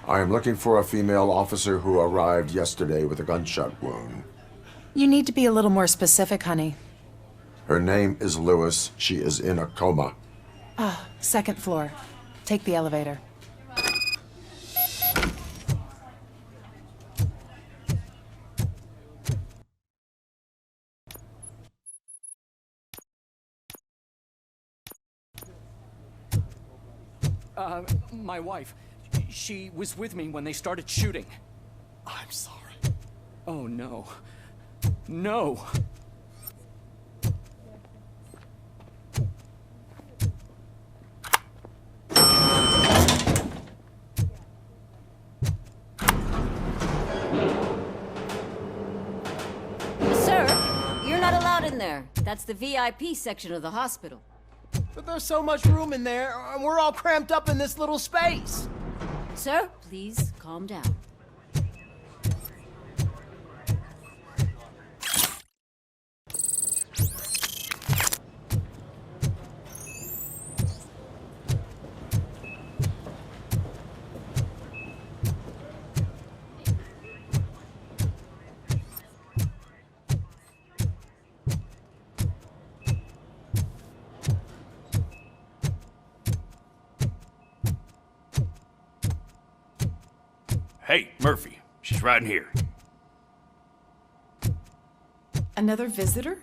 I am looking for a female officer who arrived yesterday with a gunshot wound. You need to be a little more specific, honey. Her name is Lewis. She is in a coma. Ah, second floor. Take the elevator. My wife, she was with me when they started shooting. I'm sorry. Oh, no. No! Sir, you're not allowed in there. That's the VIP section of the hospital. But there's so much room in there, and we're all cramped up in this little space. Sir, please calm down. Hey, Murphy. She's right in here. Another visitor?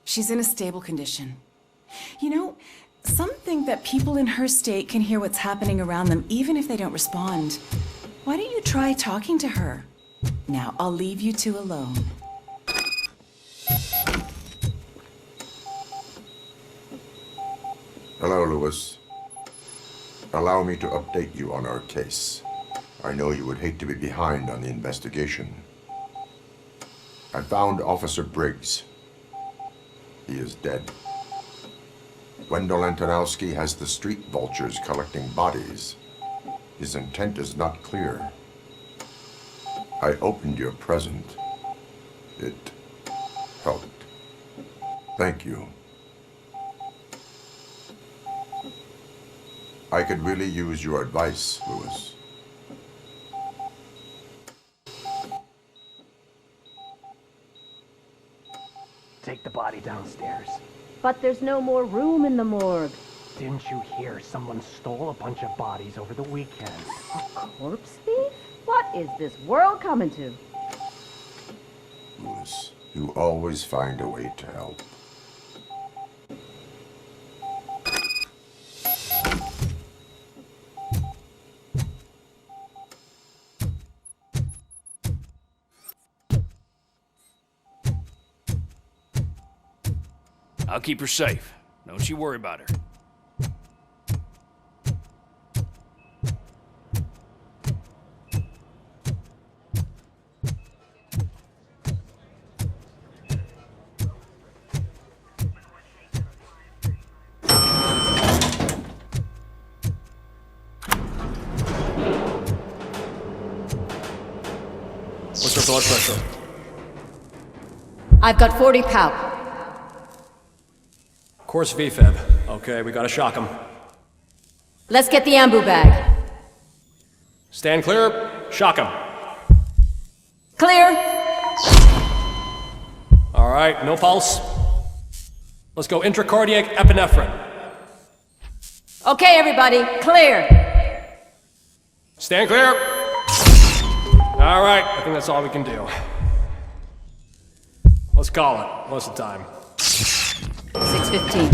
She's in a stable condition. You know, some think that people in her state can hear what's happening around them even if they don't respond. Why don't you try talking to her? Now, I'll leave you two alone. Hello, Lewis. Allow me to update you on our case. I know you would hate to be behind on the investigation. I found Officer Briggs. He is dead. Wendell Antonowski has the street vultures collecting bodies. His intent is not clear. I opened your present. It helped. Thank you. I could really use your advice, Lewis. Take the body downstairs. But there's no more room in the morgue. Didn't you hear someone stole a bunch of bodies over the weekend? A corpse thief? What is this world coming to? Lewis, you always find a way to help. I'll keep her safe. Don't you worry about her. What's your blood pressure? I've got 40 pow. Course VFib. Okay, we gotta shock him. Let's get the ambu bag. Stand clear. Shock him. Clear. All right, no pulse. Let's go intracardiac epinephrine. Okay, everybody, clear. Stand clear. All right, I think that's all we can do. Let's call it. What's the time? 6:15.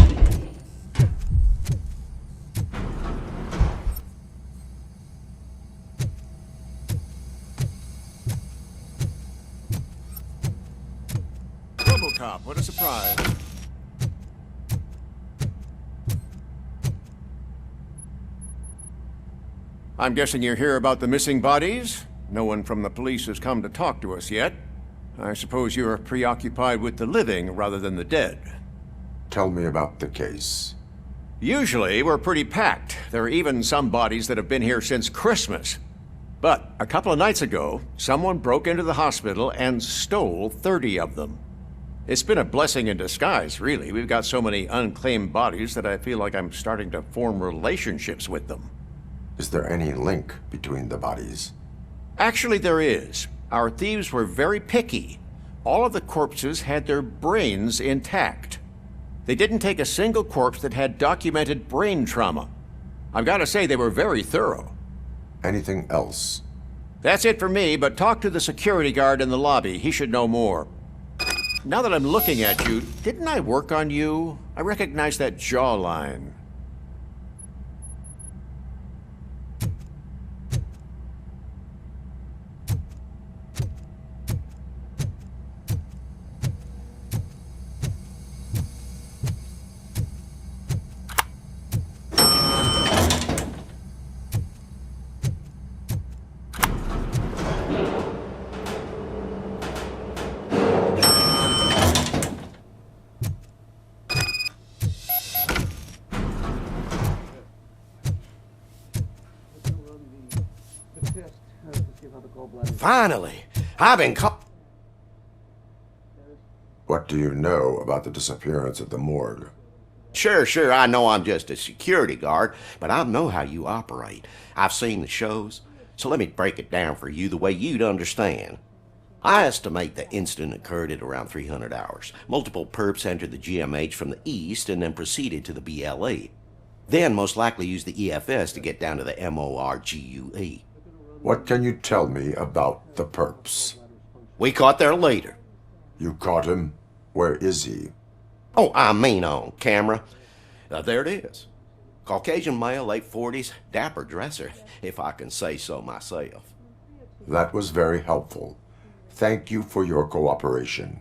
Robocop, what a surprise. I'm guessing you're here about the missing bodies? No one from the police has come to talk to us yet. I suppose you're preoccupied with the living rather than the dead. Tell me about the case. Usually, we're pretty packed. There are even some bodies that have been here since Christmas. But a couple of nights ago, someone broke into the hospital and stole 30 of them. It's been a blessing in disguise, really. We've got so many unclaimed bodies that I feel like I'm starting to form relationships with them. Is there any link between the bodies? Actually, there is. Our thieves were very picky. All of the corpses had their brains intact. They didn't take a single corpse that had documented brain trauma. I've got to say, they were very thorough. Anything else? That's it for me, but talk to the security guard in the lobby. He should know more. Now that I'm looking at you, didn't I work on you? I recognize that jawline. Finally! I've been What do you know about the disappearance at the morgue? Sure, I know I'm just a security guard, but I know how you operate. I've seen the shows, so let me break it down for you the way you'd understand. I estimate the incident occurred at around 300 hours. Multiple perps entered the GMH from the east and then proceeded to the BLE. Then most likely used the EFS to get down to the MORGUE. What can you tell me about the perps? We caught their leader. You caught him? Where is he? Oh, I mean on camera. There it is. Caucasian male, late 40s, dapper dresser, if I can say so myself. That was very helpful. Thank you for your cooperation.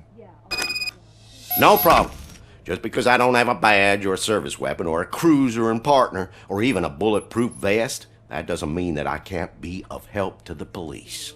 No problem. Just because I don't have a badge or a service weapon or a cruiser and partner or even a bulletproof vest, that doesn't mean that I can't be of help to the police.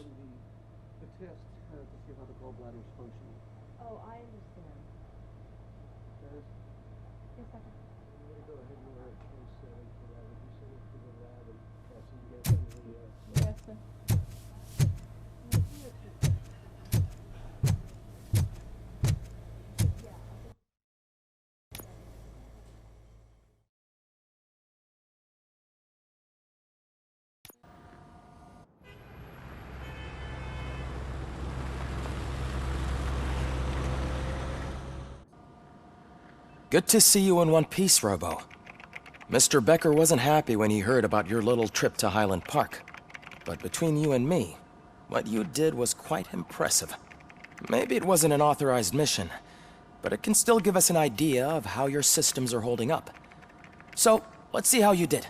Good to see you in one piece, Robo. Mr. Becker wasn't happy when he heard about your little trip to Highland Park. But between you and me, what you did was quite impressive. Maybe it wasn't an authorized mission, but it can still give us an idea of how your systems are holding up. So, let's see how you did.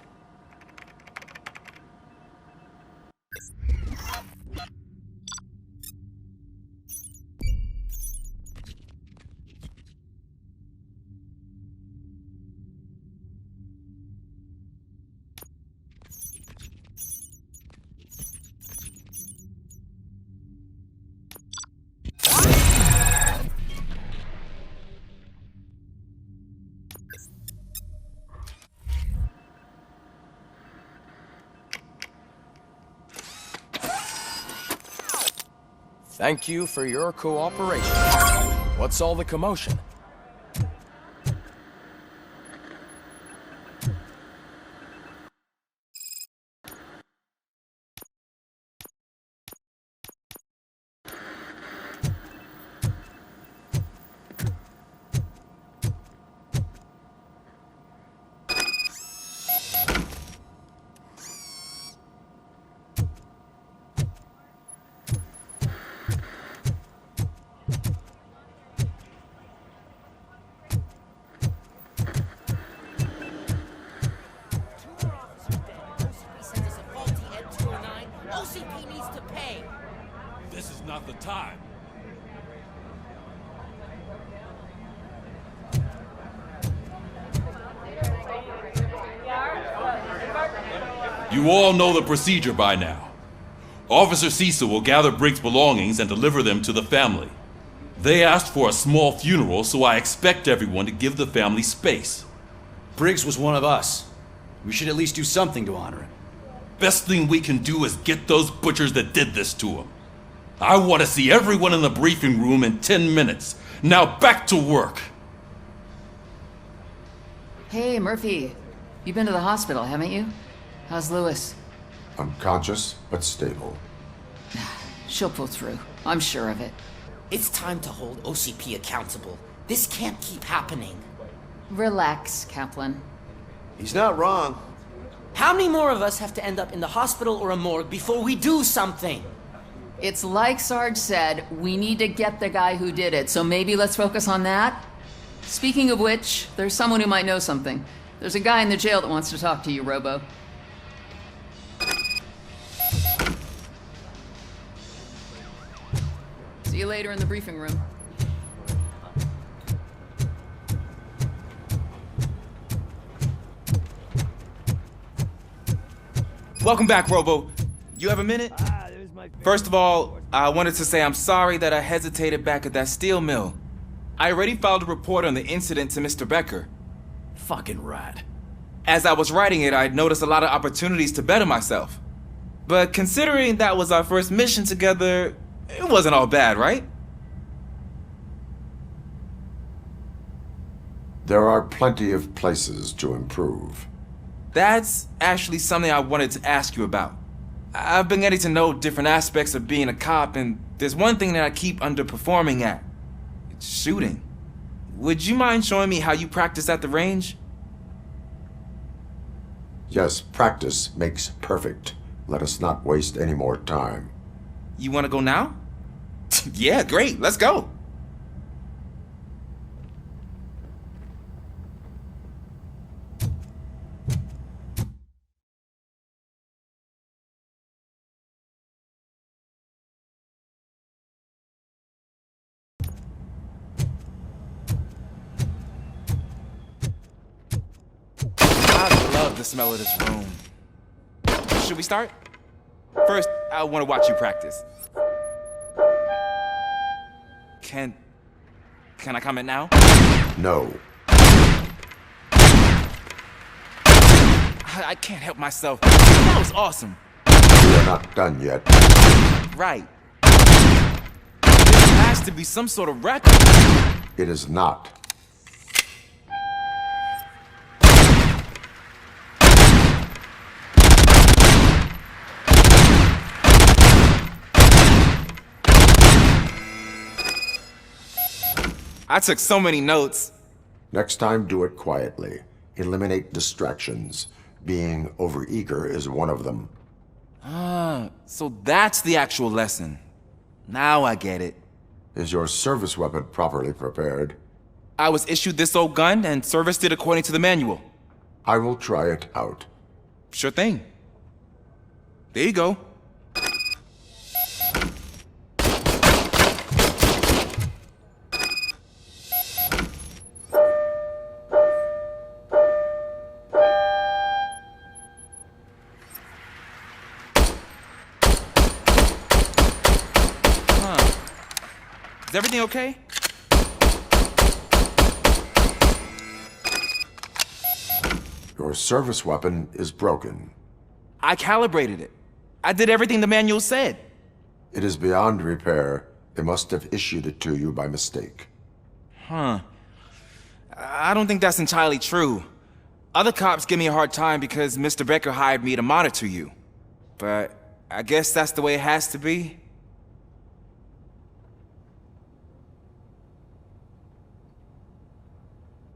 Thank you for your cooperation. What's all the commotion? This is not the time. You all know the procedure by now. Officer Cecil will gather Briggs' belongings and deliver them to the family. They asked for a small funeral, so I expect everyone to give the family space. Briggs was one of us. We should at least do something to honor him. Best thing we can do is get those butchers that did this to him. I want to see everyone in the briefing room in 10 minutes. Now back to work. Hey, Murphy. You've been to the hospital, haven't you? How's Lewis? Unconscious, but stable. She'll pull through. I'm sure of it. It's time to hold OCP accountable. This can't keep happening. Relax, Kaplan. He's not wrong. How many more of us have to end up in the hospital or a morgue before we do something? It's like Sarge said, we need to get the guy who did it, so maybe let's focus on that? Speaking of which, there's someone who might know something. There's a guy in the jail that wants to talk to you, Robo. See you later in the briefing room. Welcome back, Robo. You have a minute? First of all, I wanted to say I'm sorry that I hesitated back at that steel mill. I already filed a report on the incident to Mr. Becker. Fucking rat. As I was writing it, I'd noticed a lot of opportunities to better myself. But considering that was our first mission together, it wasn't all bad, right? There are plenty of places to improve. That's actually something I wanted to ask you about. I've been getting to know different aspects of being a cop, and there's one thing that I keep underperforming at. It's shooting. Would you mind showing me how you practice at the range? Yes, practice makes perfect. Let us not waste any more time. You want to go now? Yeah, great, let's go. I love the smell of this room. Should we start? First, I want to watch you practice. Can I comment now? No. I can't help myself. That was awesome. We are not done yet. Right. There has to be some sort of record. It is not. I took so many notes. Next time, do it quietly. Eliminate distractions. Being overeager is one of them. Ah, so that's the actual lesson. Now I get it. Is your service weapon properly prepared? I was issued this old gun and serviced it according to the manual. I will try it out. Sure thing. There you go. Is everything okay? Your service weapon is broken. I calibrated it. I did everything the manual said. It is beyond repair. They must have issued it to you by mistake. Huh. I don't think that's entirely true. Other cops give me a hard time because Mr. Becker hired me to monitor you. But I guess that's the way it has to be.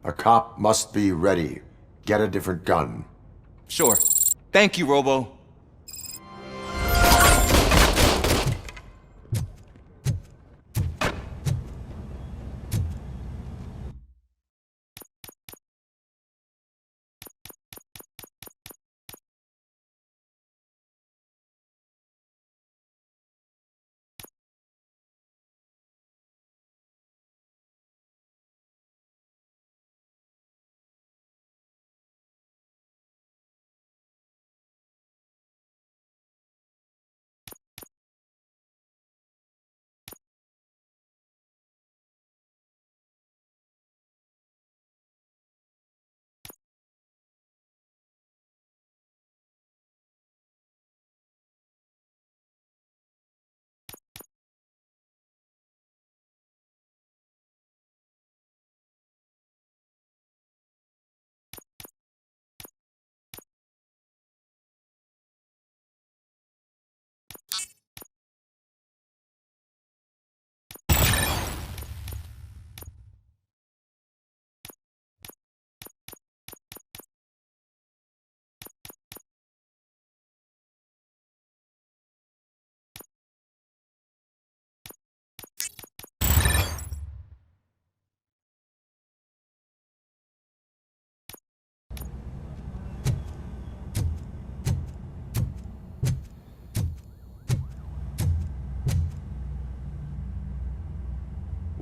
A cop must be ready. Get a different gun. Sure. Thank you, Robo.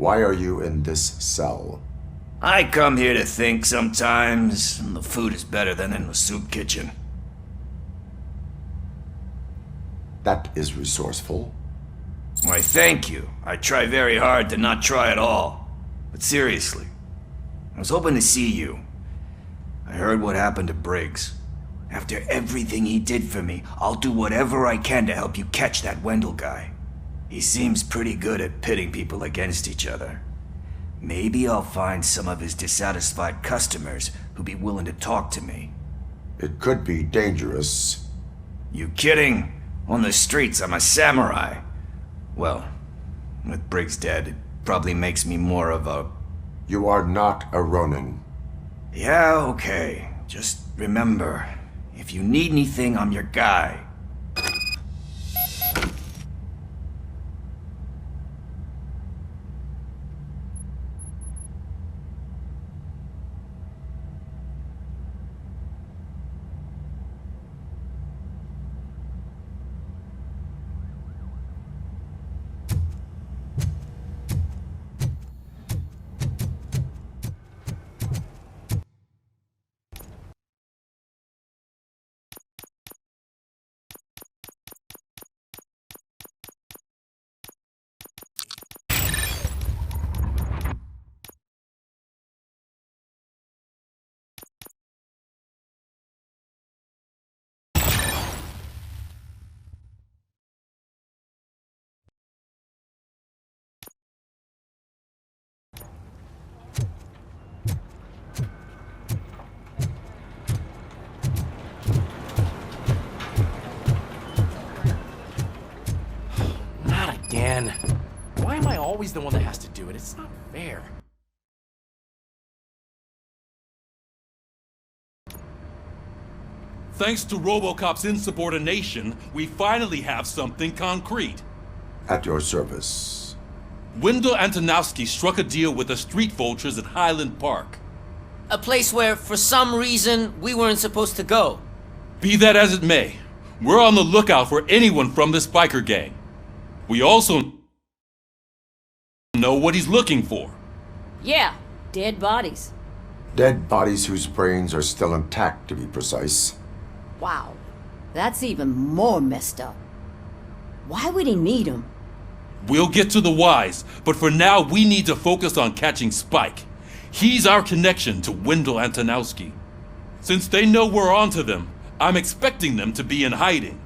Why are you in this cell? I come here to think sometimes, and the food is better than in the soup kitchen. That is resourceful. Why, thank you. I try very hard to not try at all. But seriously, I was hoping to see you. I heard what happened to Briggs. After everything he did for me, I'll do whatever I can to help you catch that Wendell guy. He seems pretty good at pitting people against each other. Maybe I'll find some of his dissatisfied customers who'd be willing to talk to me. It could be dangerous. You kidding? On the streets, I'm a samurai. Well, with Briggs dead, it probably makes me more of a... You are not a Ronin. Yeah, okay. Just remember, if you need anything, I'm your guy. Again. Why am I always the one that has to do it? It's not fair. Thanks to Robocop's insubordination, we finally have something concrete. At your service. Wendell Antonowski struck a deal with the street vultures at Highland Park. A place where, for some reason, we weren't supposed to go. Be that as it may, we're on the lookout for anyone from this biker gang. We also know what he's looking for. Yeah, dead bodies. Dead bodies whose brains are still intact, to be precise. Wow, that's even more messed up. Why would he need them? We'll get to the whys, but for now we need to focus on catching Spike. He's our connection to Wendell Antonowski. Since they know we're onto them, I'm expecting them to be in hiding.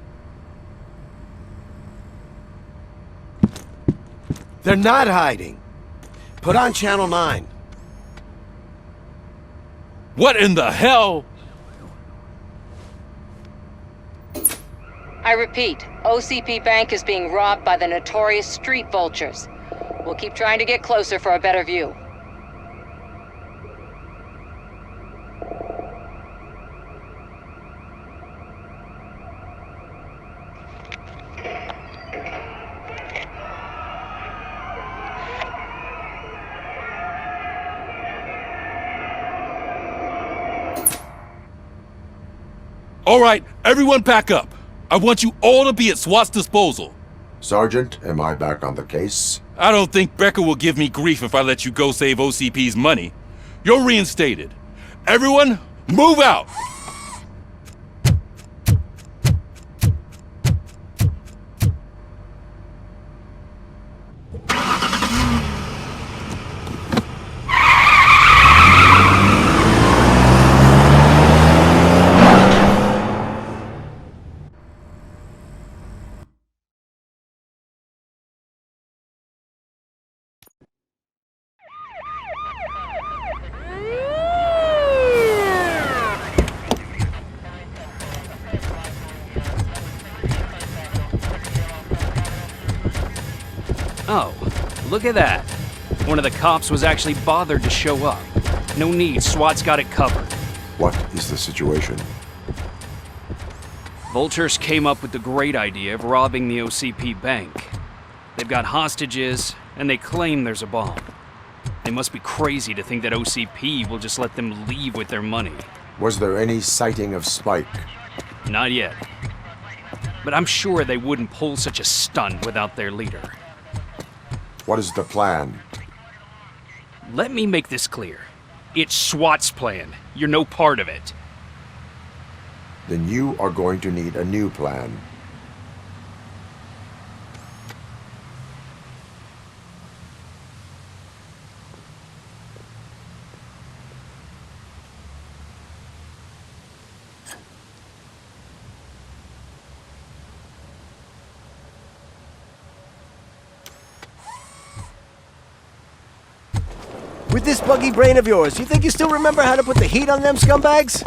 They're not hiding. Put on Channel 9. What in the hell? I repeat, OCP Bank is being robbed by the notorious street vultures. We'll keep trying to get closer for a better view. All right, everyone pack up. I want you all to be at SWAT's disposal. Sergeant, am I back on the case? I don't think Becker will give me grief if I let you go save OCP's money. You're reinstated. Everyone, move out! Oh, look at that. One of the cops was actually bothered to show up. No need, SWAT's got it covered. What is the situation? Vultures came up with the great idea of robbing the OCP bank. They've got hostages, and they claim there's a bomb. They must be crazy to think that OCP will just let them leave with their money. Was there any sighting of Spike? Not yet. But I'm sure they wouldn't pull such a stunt without their leader. What is the plan? Let me make this clear. It's SWAT's plan. You're no part of it. Then you are going to need a new plan. With this buggy brain of yours, you think you still remember how to put the heat on them scumbags?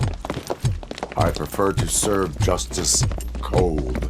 I prefer to serve justice cold.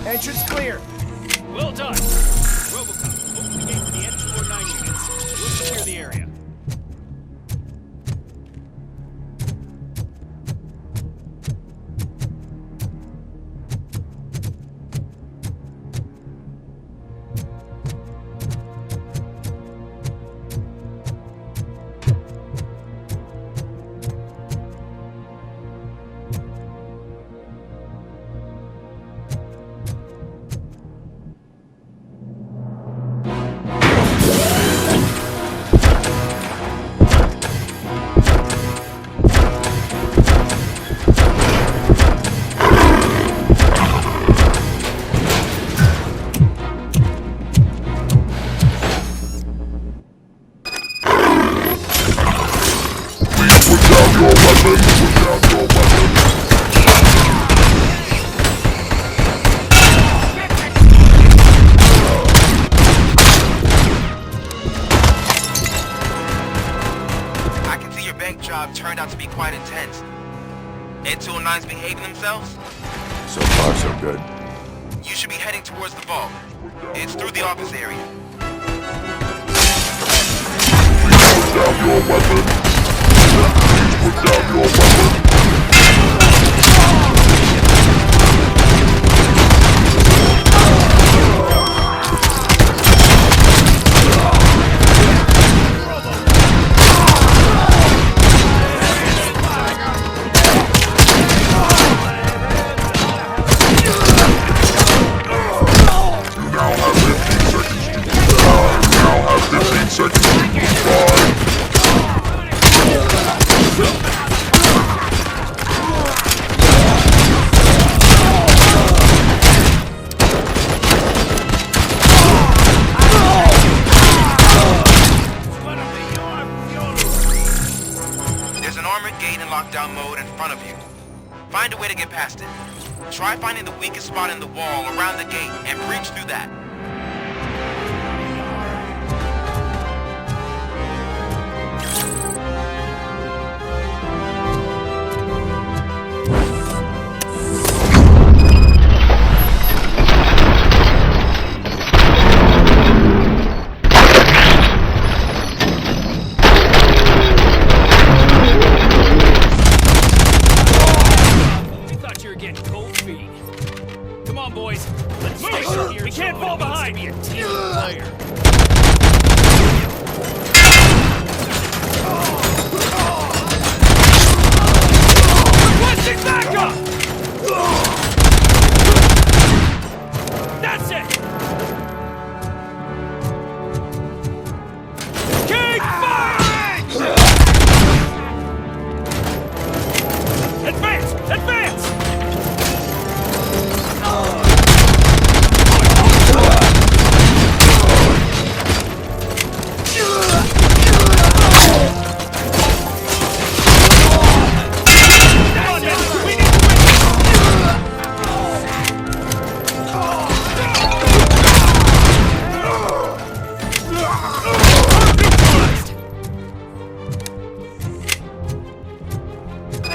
Entrance clear. Well done. Robocop, open the gate to the N209 units. We'll secure the area. job turned out to be quite intense. N209's behaving themselves? So far, so good. You should be heading towards the vault. It's through the office area. Please put down your weapon. Please put down your weapon. There's an armored gate in lockdown mode in front of you. Find a way to get past it. Try finding the weakest spot in the wall around the gate and breach through that.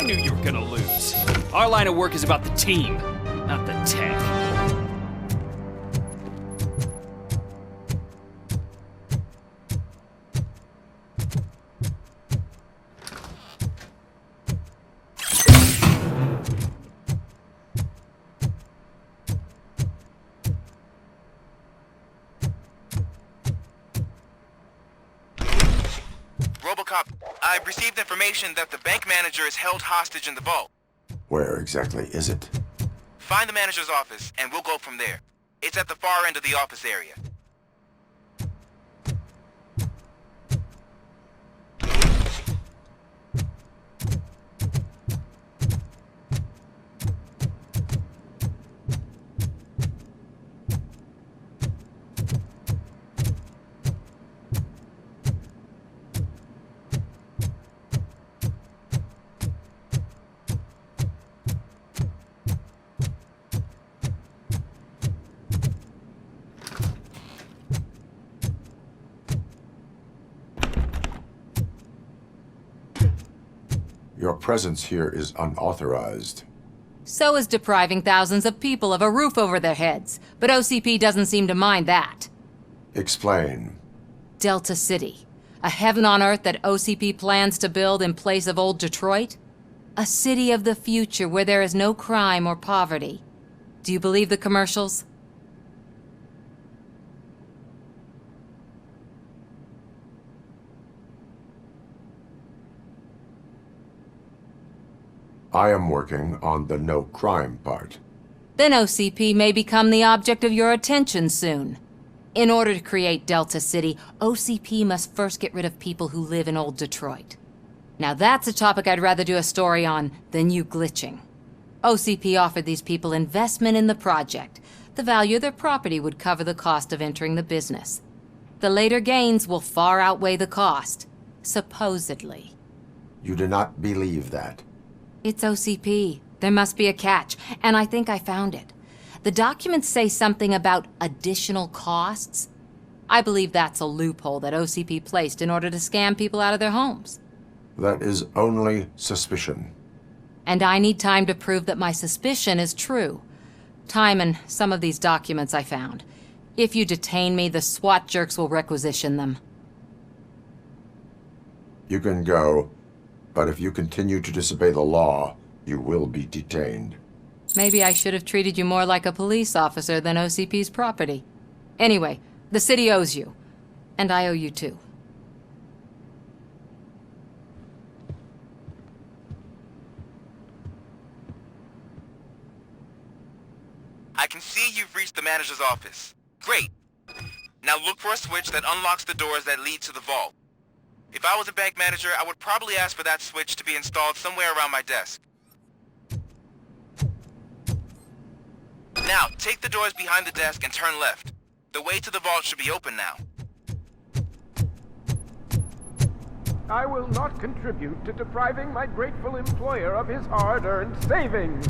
knew you were gonna lose. Our line of work is about the team, not the tech. Robocop, I've received information that the bank manager is held hostage in the vault. Where exactly is it? Find the manager's office, and we'll go from there. It's at the far end of the office area. Your presence here is unauthorized. So is depriving thousands of people of a roof over their heads, but OCP doesn't seem to mind that. Explain. Delta City, a heaven on earth that OCP plans to build in place of old Detroit? A city of the future where there is no crime or poverty. Do you believe the commercials? I am working on the no crime part. Then OCP may become the object of your attention soon. In order to create Delta City, OCP must first get rid of people who live in old Detroit. Now that's a topic I'd rather do a story on than you glitching. OCP offered these people investment in the project. The value of their property would cover the cost of entering the business. The later gains will far outweigh the cost, supposedly. You do not believe that? It's OCP. There must be a catch, and I think I found it. The documents say something about additional costs. I believe that's a loophole that OCP placed in order to scam people out of their homes. That is only suspicion. And I need time to prove that my suspicion is true. Time and some of these documents I found. If you detain me, the SWAT jerks will requisition them. You can go, but if you continue to disobey the law, you will be detained. Maybe I should have treated you more like a police officer than OCP's property. Anyway, the city owes you. And I owe you too. I can see you've reached the manager's office. Great. Now look for a switch that unlocks the doors that lead to the vault. If I was a bank manager, I would probably ask for that switch to be installed somewhere around my desk. Now, take the doors behind the desk and turn left. The way to the vault should be open now. I will not contribute to depriving my grateful employer of his hard-earned savings.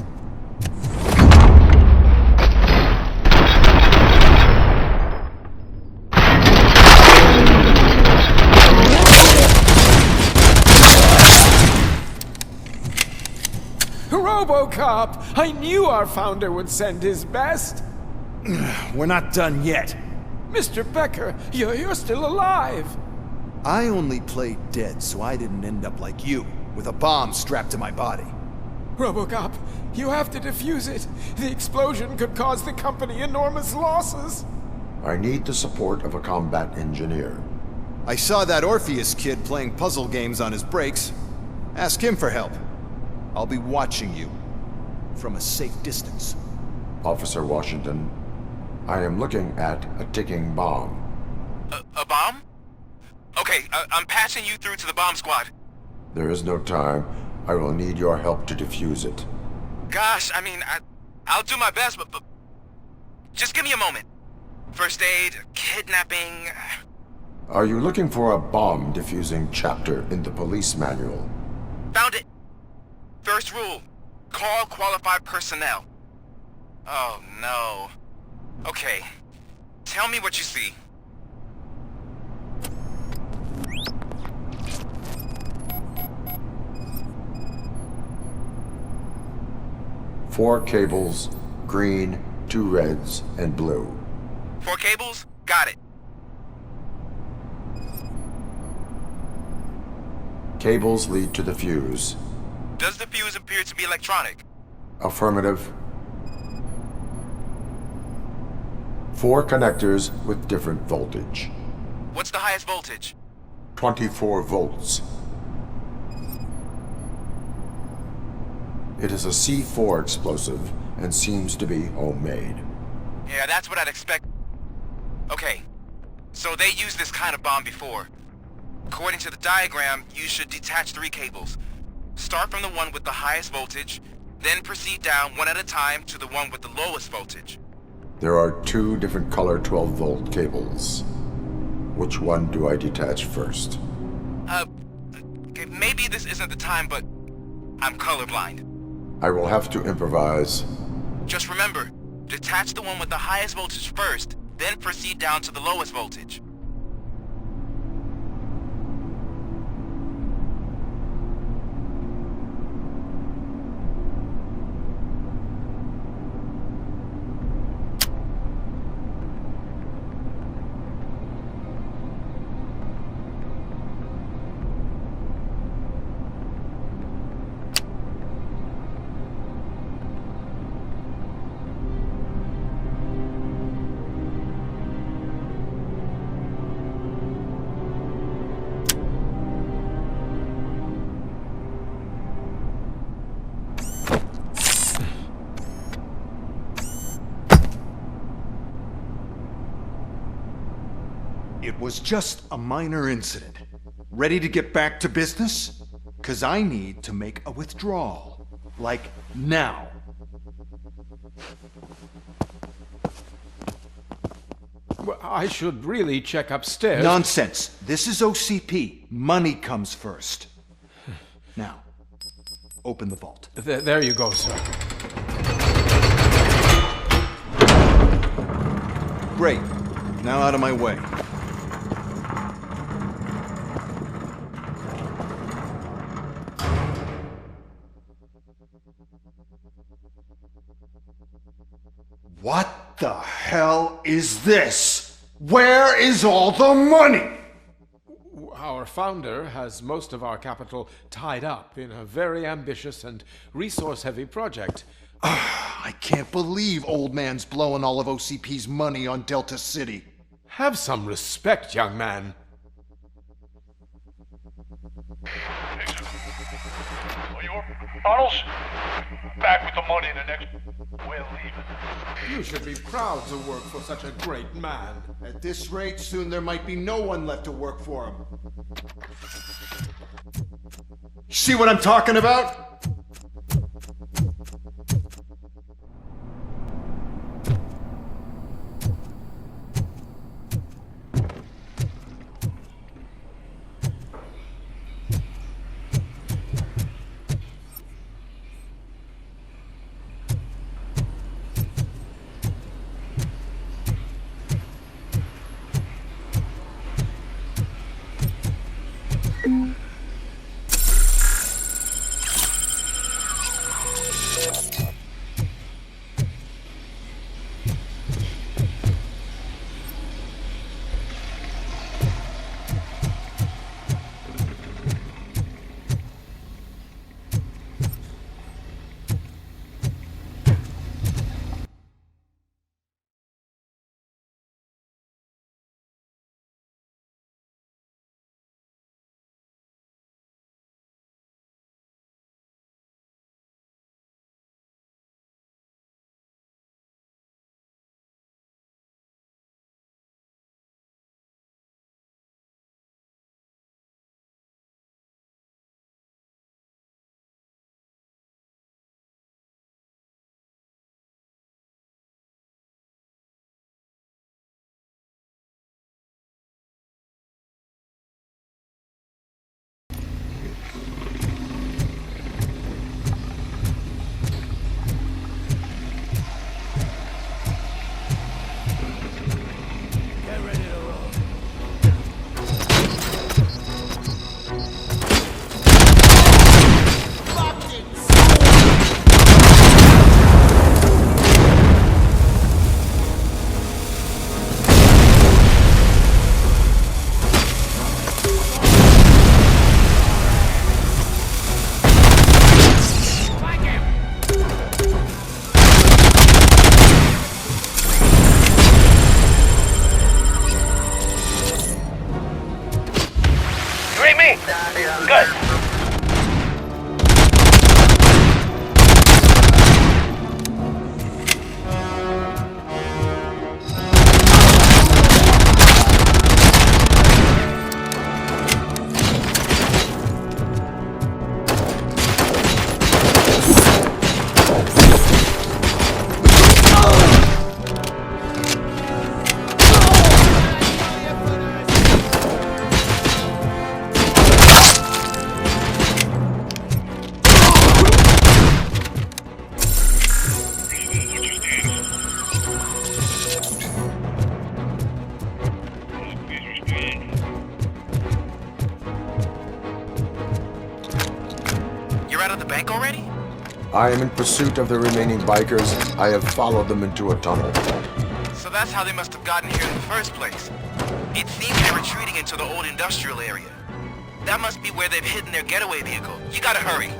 Robocop! I knew our founder would send his best! We're not done yet. Mr. Becker, you're still alive! I only played dead so I didn't end up like you, with a bomb strapped to my body. Robocop, you have to defuse it. The explosion could cause the company enormous losses. I need the support of a combat engineer. I saw that Orpheus kid playing puzzle games on his breaks. Ask him for help. I'll be watching you from a safe distance. Officer Washington, I am looking at a ticking bomb. A bomb? Okay, I'm passing you through to the bomb squad. There is no time. I will need your help to defuse it. Gosh, I mean, I'll do my best, but just give me a moment. First aid, kidnapping... Are you looking for a bomb defusing chapter in the police manual? Found it! First rule, call qualified personnel. Oh no. Okay, tell me what you see. 4 cables, green, 2 reds, and blue. 4 cables? Got it. Cables lead to the fuse. Does the fuse appear to be electronic? Affirmative. 4 connectors with different voltage. What's the highest voltage? 24 volts. It is a C4 explosive and seems to be homemade. Yeah, that's what I'd expect. Okay, so they used this kind of bomb before. According to the diagram, you should detach 3 cables. Start from the one with the highest voltage, then proceed down one at a time to the one with the lowest voltage. There are 2 different color 12-volt cables. Which one do I detach first? Okay, maybe this isn't the time, but I'm colorblind. I will have to improvise. Just remember, detach the one with the highest voltage first, then proceed down to the lowest voltage. It was just a minor incident. Ready to get back to business? 'Cause I need to make a withdrawal. Like, now. Well, I should really check upstairs. Nonsense. This is OCP. Money comes first. Now, open the vault. There you go, sir. Great. Now out of my way. What the hell is this? Where is all the money? Our founder has most of our capital tied up in a very ambitious and resource-heavy project. I can't believe old man's blowing all of OCP's money on Delta City. Have some respect, young man. Arnold's back with the money in the next... We're leaving. You should be proud to work for such a great man. At this rate, soon there might be no one left to work for him. See what I'm talking about? out of the bank already? I am in pursuit of the remaining bikers. I have followed them into a tunnel. So that's how they must have gotten here in the first place. It seems they're retreating into the old industrial area. That must be where they've hidden their getaway vehicle. You gotta hurry.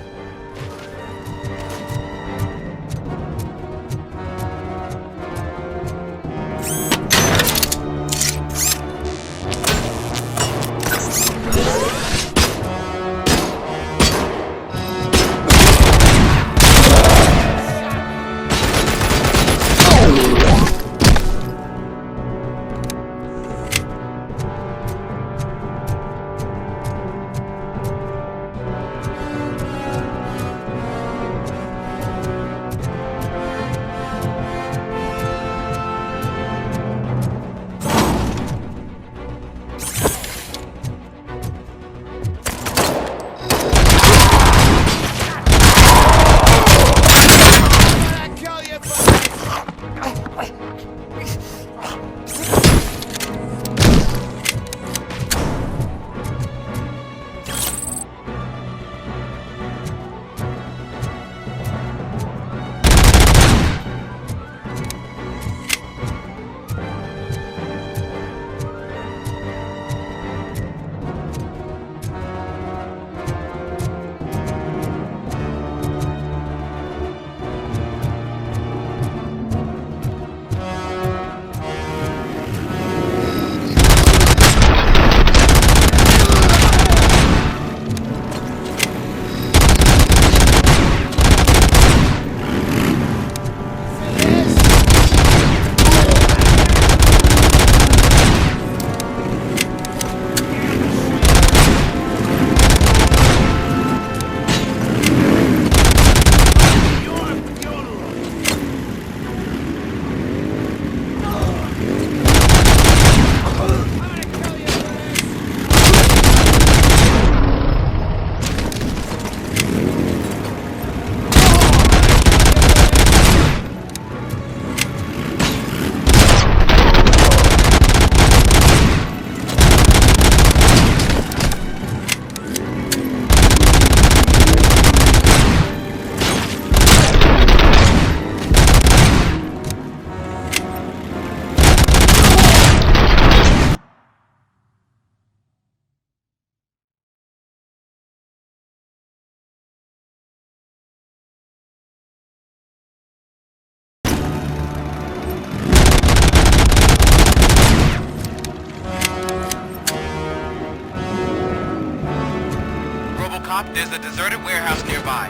There's a deserted warehouse nearby.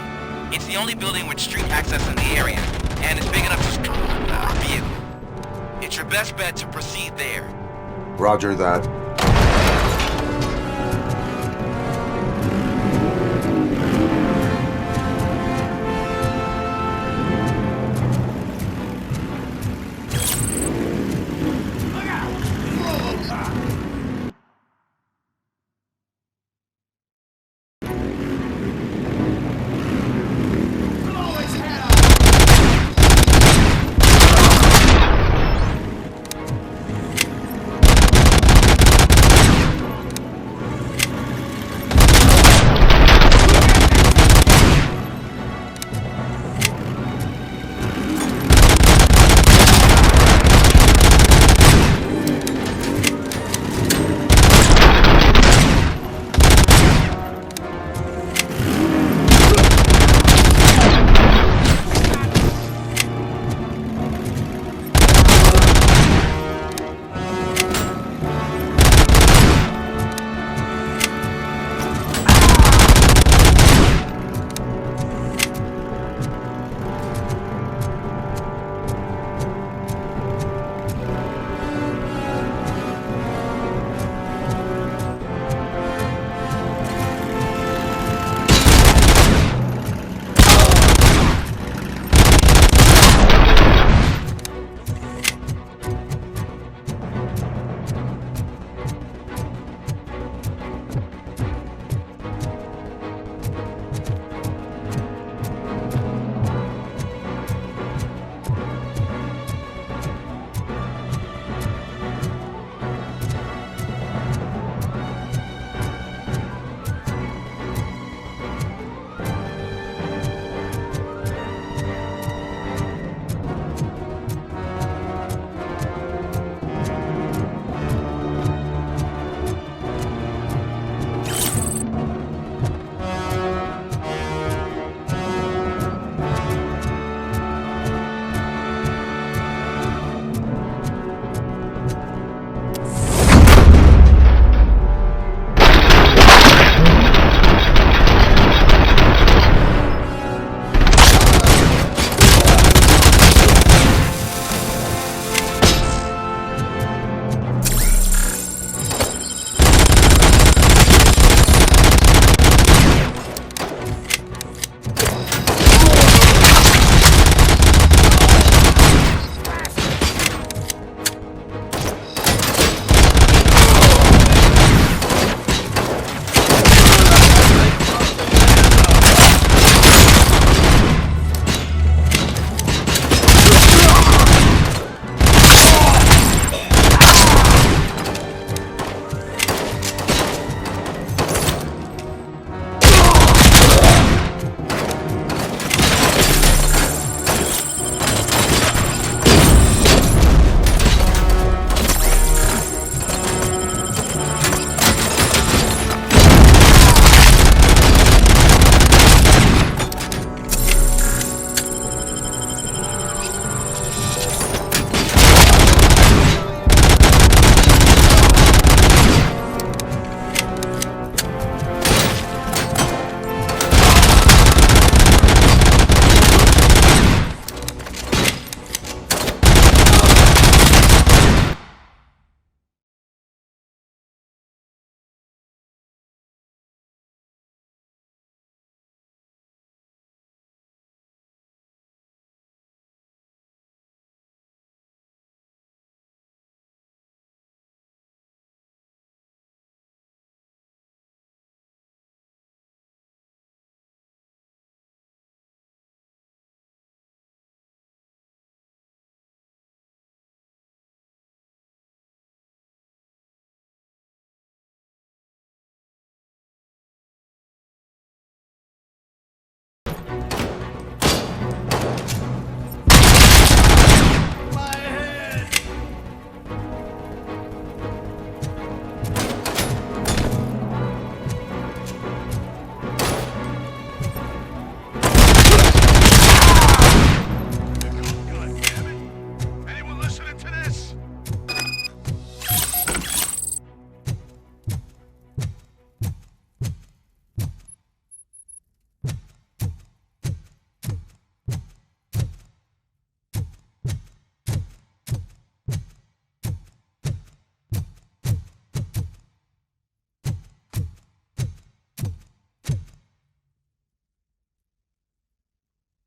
It's the only building with street access in the area, and it's big enough to store a vehicle. It's your best bet to proceed there. Roger that.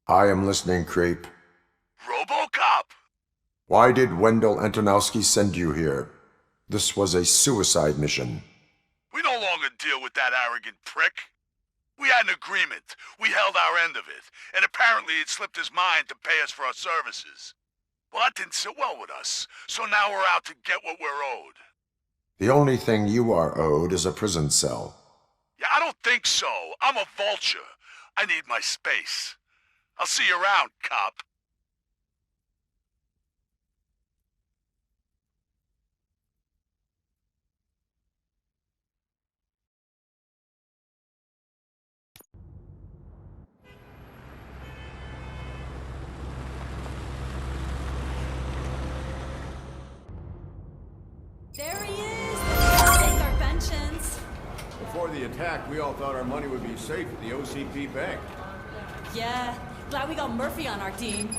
I am listening, Creep. Robocop! Why did Wendell Antonowski send you here? This was a suicide mission. We no longer deal with that arrogant prick. We had an agreement. We held our end of it. And apparently it slipped his mind to pay us for our services. Well, that didn't sit well with us. So now we're out to get what we're owed. The only thing you are owed is a prison cell. Yeah, I don't think so. I'm a vulture. I need my space. I'll see you around, cop. There he is! Take our pensions. Before the attack, we all thought our money would be safe at the OCP bank. Yeah, glad we got Murphy on our team.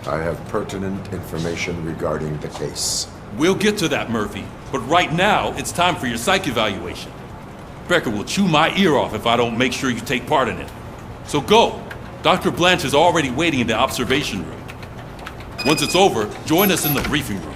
I have pertinent information regarding the case. We'll get to that, Murphy. But right now, it's time for your psych evaluation. Becker will chew my ear off if I don't make sure you take part in it. So go. Dr. Blanche is already waiting in the observation room. Once it's over, join us in the briefing room.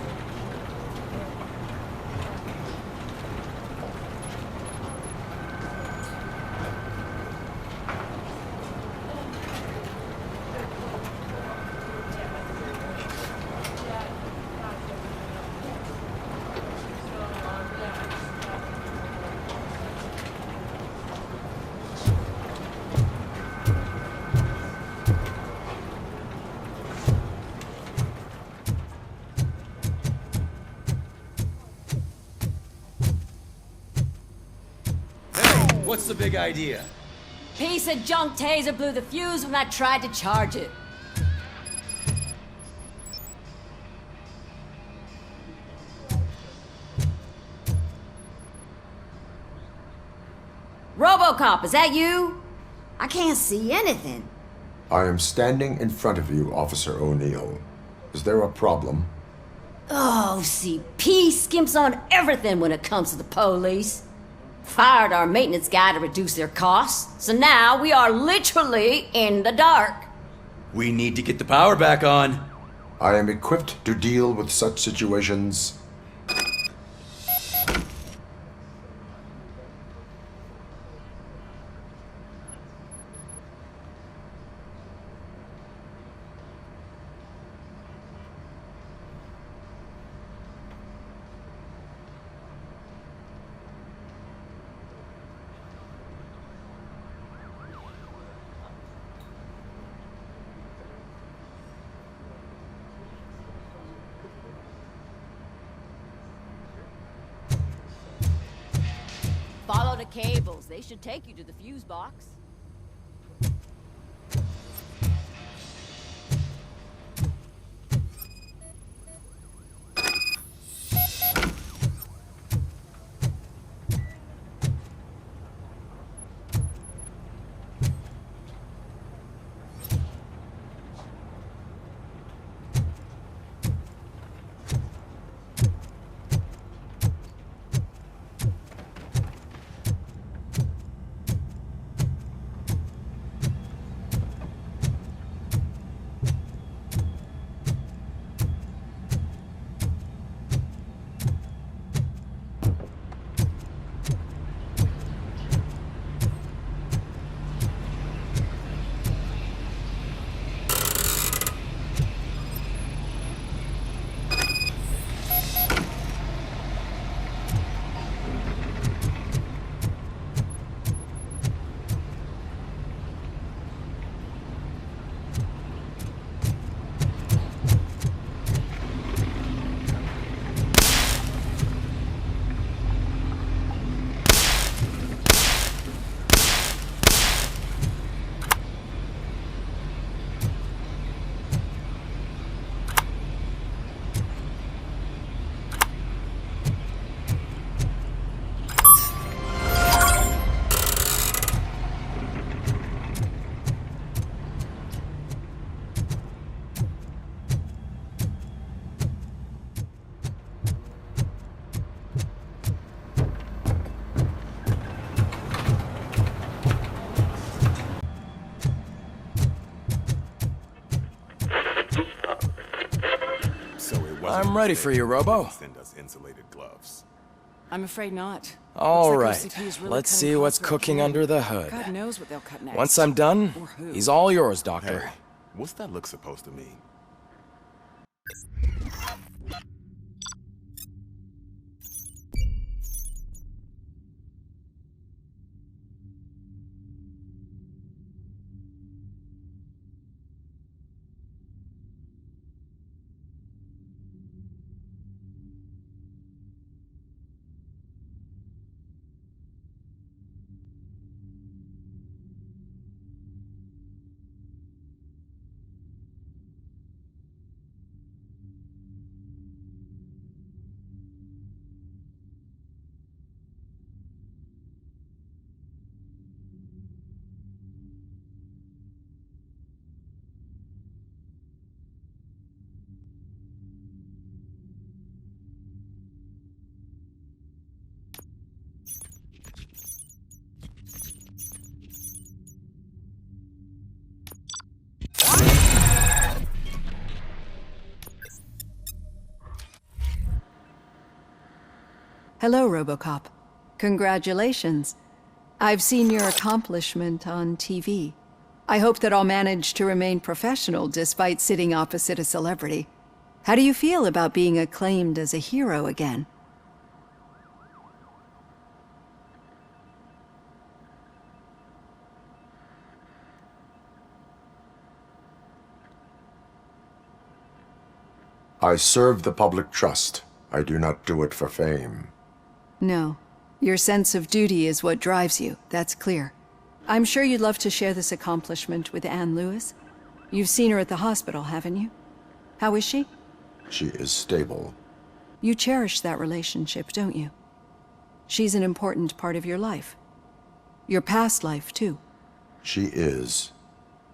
What's the big idea? Piece of junk taser blew the fuse when I tried to charge it. Robocop, is that you? I can't see anything. I am standing in front of you, Officer O'Neill. Is there a problem? Oh, CP skimps on everything when it comes to the police. Fired our maintenance guy to reduce their costs, so now we are literally in the dark. We need to get the power back on. I am equipped to deal with such situations. Follow the cables. They should take you to the fuse box. I'm ready for you, Robo. Send us insulated gloves. I'm afraid not. All Looks like right, OCP is really let's cutting see what's costs where it cooking can. under the hood. God knows what they'll cut next. Once I'm done, Or who. he's all yours, Doctor. Hey, what's that look supposed to mean? Hello, Robocop. Congratulations. I've seen your accomplishment on TV. I hope that I'll manage to remain professional despite sitting opposite a celebrity. How do you feel about being acclaimed as a hero again? I serve the public trust. I do not do it for fame. No. Your sense of duty is what drives you, that's clear. I'm sure you'd love to share this accomplishment with Anne Lewis. You've seen her at the hospital, haven't you? How is she? She is stable. You cherish that relationship, don't you? She's an important part of your life. Your past life, too. She is.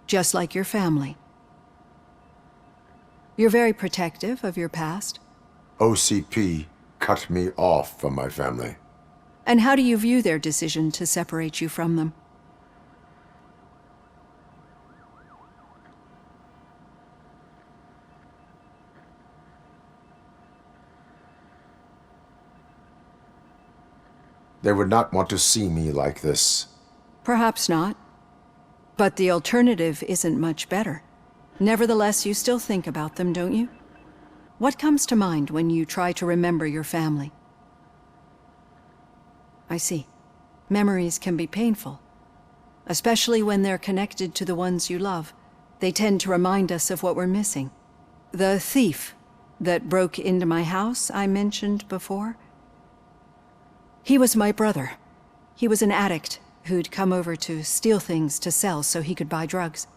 Just like your family. You're very protective of your past. OCP cut me off from my family. And how do you view their decision to separate you from them? They would not want to see me like this. Perhaps not. But the alternative isn't much better. Nevertheless, you still think about them, don't you? What comes to mind when you try to remember your family? I see. Memories can be painful. Especially when they're connected to the ones you love. They tend to remind us of what we're missing. The thief that broke into my house I mentioned before? He was my brother. He was an addict who'd come over to steal things to sell so he could buy drugs.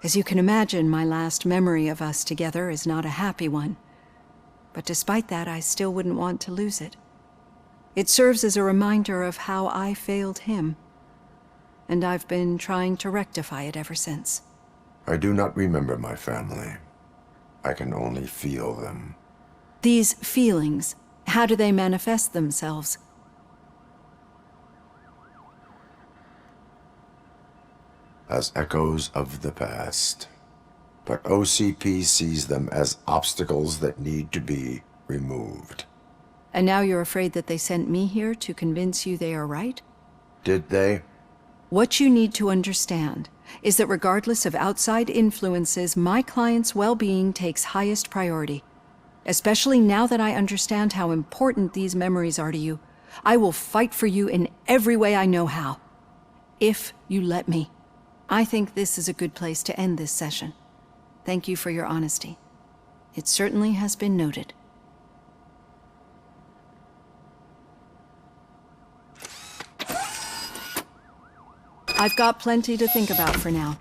As you can imagine, my last memory of us together is not a happy one. But despite that, I still wouldn't want to lose it. It serves as a reminder of how I failed him. And I've been trying to rectify it ever since. I do not remember my family. I can only feel them. These feelings, how do they manifest themselves? As echoes of the past. But OCP sees them as obstacles that need to be removed. And now you're afraid that they sent me here to convince you they are right? Did they? What you need to understand is that regardless of outside influences, my client's well-being takes highest priority. Especially now that I understand how important these memories are to you. I will fight for you in every way I know how. If you let me. I think this is a good place to end this session. Thank you for your honesty. It certainly has been noted. I've got plenty to think about for now.